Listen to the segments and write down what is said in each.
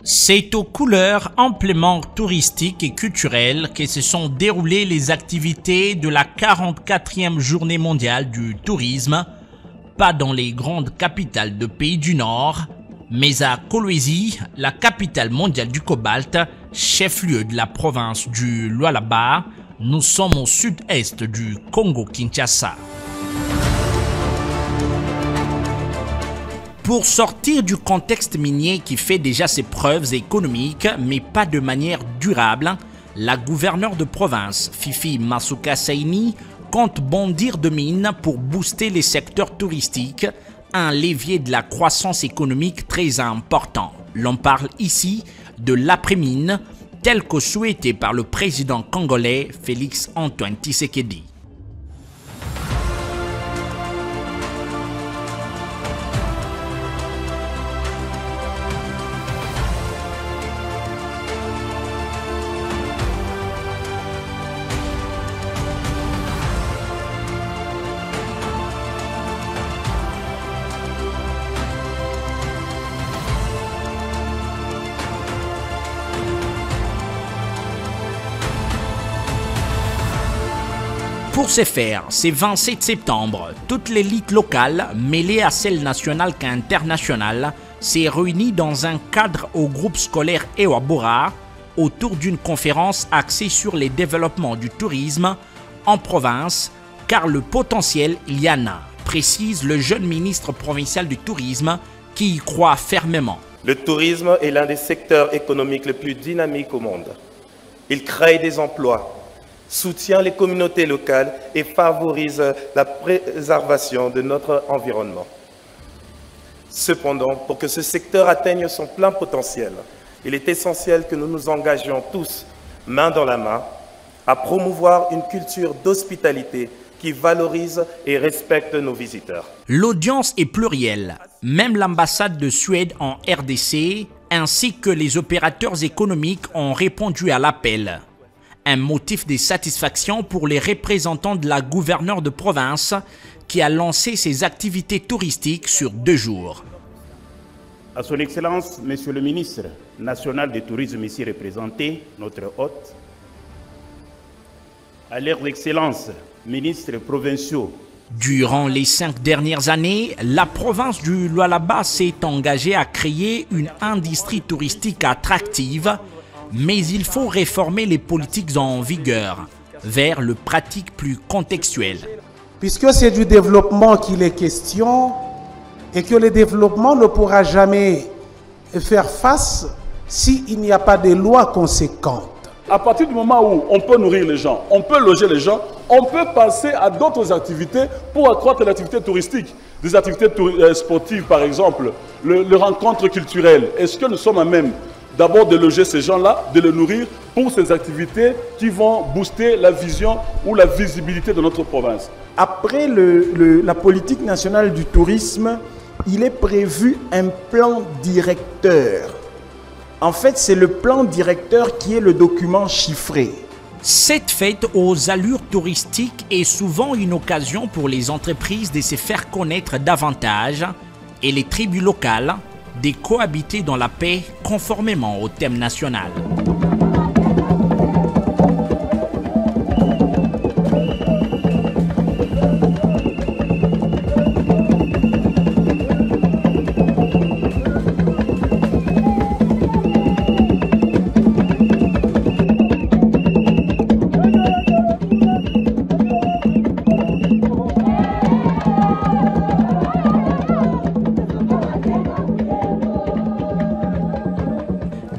C'est aux couleurs amplement touristiques et culturelles que se sont déroulées les activités de la 44e journée mondiale du tourisme, pas dans les grandes capitales de pays du Nord, mais à Kolwezi, la capitale mondiale du cobalt, chef-lieu de la province du Lualaba. Nous sommes au sud-est du Congo-Kinshasa. Pour sortir du contexte minier qui fait déjà ses preuves économiques, mais pas de manière durable, la gouverneure de province, Fifi Masuka Saini, compte bondir de mine pour booster les secteurs touristiques, un levier de la croissance économique très important. L'on parle ici de l'après-mine, tel que souhaité par le président congolais Félix Antoine Tshisekedi. Pour ce faire, ce 27 septembre, toute l'élite locale, mêlée à celle nationale qu'internationale, s'est réunie dans un cadre au groupe scolaire Ewabora autour d'une conférence axée sur les développements du tourisme en province, car le potentiel il y en a, précise le jeune ministre provincial du tourisme qui y croit fermement. Le tourisme est l'un des secteurs économiques les plus dynamiques au monde. Il crée des emplois, soutient les communautés locales et favorise la préservation de notre environnement. Cependant, pour que ce secteur atteigne son plein potentiel, il est essentiel que nous nous engagions tous, main dans la main, à promouvoir une culture d'hospitalité qui valorise et respecte nos visiteurs. L'audience est plurielle. Même l'ambassade de Suède en RDC, ainsi que les opérateurs économiques ont répondu à l'appel. Un motif de satisfaction pour les représentants de la gouverneure de province qui a lancé ses activités touristiques sur 2 jours. À son Excellence, Monsieur le ministre national du tourisme ici représenté, notre hôte, à leurs excellences, ministres provinciaux. Durant les 5 dernières années, la province du Lualaba s'est engagée à créer une industrie touristique attractive, mais il faut réformer les politiques en vigueur vers le pratique plus contextuel. Puisque c'est du développement qu'il est question et que le développement ne pourra jamais faire face s'il n'y a pas de lois conséquentes. À partir du moment où on peut nourrir les gens, on peut loger les gens, on peut passer à d'autres activités pour accroître l'activité touristique. Des activités sportives par exemple, le rencontre culturelle. Est-ce que nous sommes à même d'abord de loger ces gens-là, de les nourrir pour ces activités qui vont booster la vision ou la visibilité de notre province? Après la politique nationale du tourisme, il est prévu un plan directeur. En fait, c'est le plan directeur qui est le document chiffré. Cette fête aux allures touristiques est souvent une occasion pour les entreprises de se faire connaître davantage et les tribus locales de cohabiter dans la paix conformément au thème national.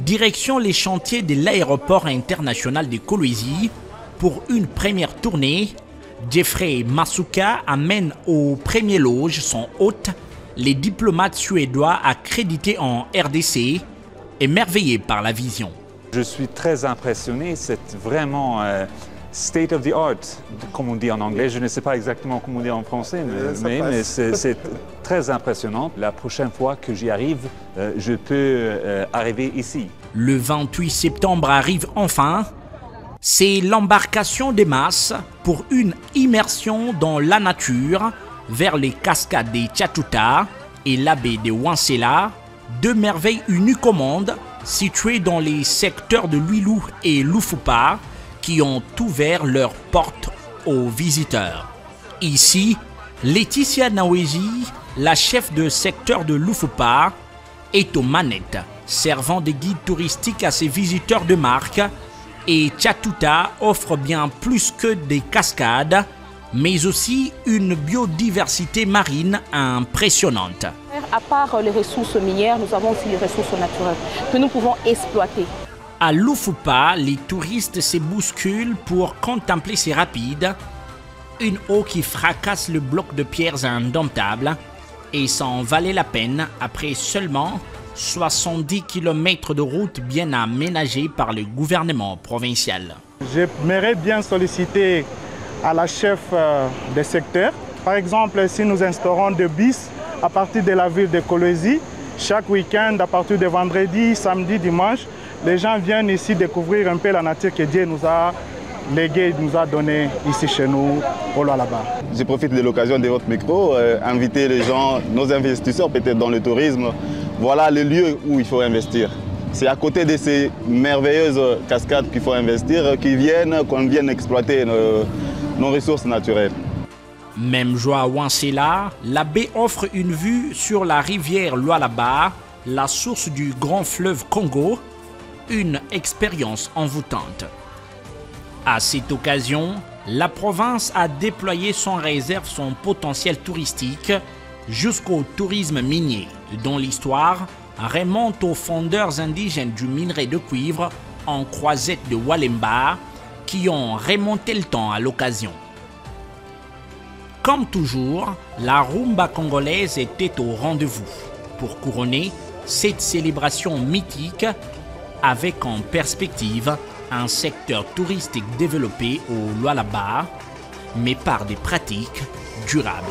Direction les chantiers de l'aéroport international de Kolwezi pour une première tournée. Jeffrey Masuka amène au premier loge son hôte, les diplomates suédois accrédités en RDC, émerveillés par la vision. Je suis très impressionné, c'est vraiment state of the art, comme on dit en anglais. Je ne sais pas exactement comment on dit en français, mais c'est très impressionnant. La prochaine fois que j'y arrive, je peux arriver ici. Le 28 septembre arrive enfin. C'est l'embarcation des masses pour une immersion dans la nature vers les cascades des Tchatuta et la baie de Wansela, 2 merveilles uniques au monde situés dans les secteurs de Luilou et Loufupa, qui ont ouvert leurs portes aux visiteurs. Ici, Laetitia Nawezi, la chef de secteur de Loufupa, est aux manettes, servant de guide touristique à ses visiteurs de marque, et Tchatuta offre bien plus que des cascades, mais aussi une biodiversité marine impressionnante. À part les ressources minières, nous avons aussi les ressources naturelles que nous pouvons exploiter. À Loufupa, les touristes se bousculent pour contempler ces rapides, une eau qui fracasse le bloc de pierres indomptables, et ça en valait la peine après seulement 70 km de route bien aménagée par le gouvernement provincial. J'aimerais bien solliciter à la chef des secteurs. Par exemple, si nous instaurons des bus à partir de la ville de Kolwezi, chaque week-end, à partir de vendredi, samedi, dimanche, les gens viennent ici découvrir un peu la nature que Dieu nous a léguée, nous a donnée ici chez nous, au Lualaba. Je profite de l'occasion de votre micro, inviter les gens, nos investisseurs peut-être dans le tourisme. Voilà le lieu où il faut investir. C'est à côté de ces merveilleuses cascades qu'il faut investir, qu'on vienne exploiter nos ressources naturelles. Même joie à Wansela, la baie offre une vue sur la rivière Lualaba, la source du grand fleuve Congo, une expérience envoûtante. À cette occasion, la province a déployé sans réserve son potentiel touristique jusqu'au tourisme minier, dont l'histoire remonte aux fondeurs indigènes du minerai de cuivre en croisette de Walemba qui ont remonté le temps à l'occasion. Comme toujours, la rumba congolaise était au rendez-vous pour couronner cette célébration mythique avec en perspective un secteur touristique développé au Lualaba, mais par des pratiques durables.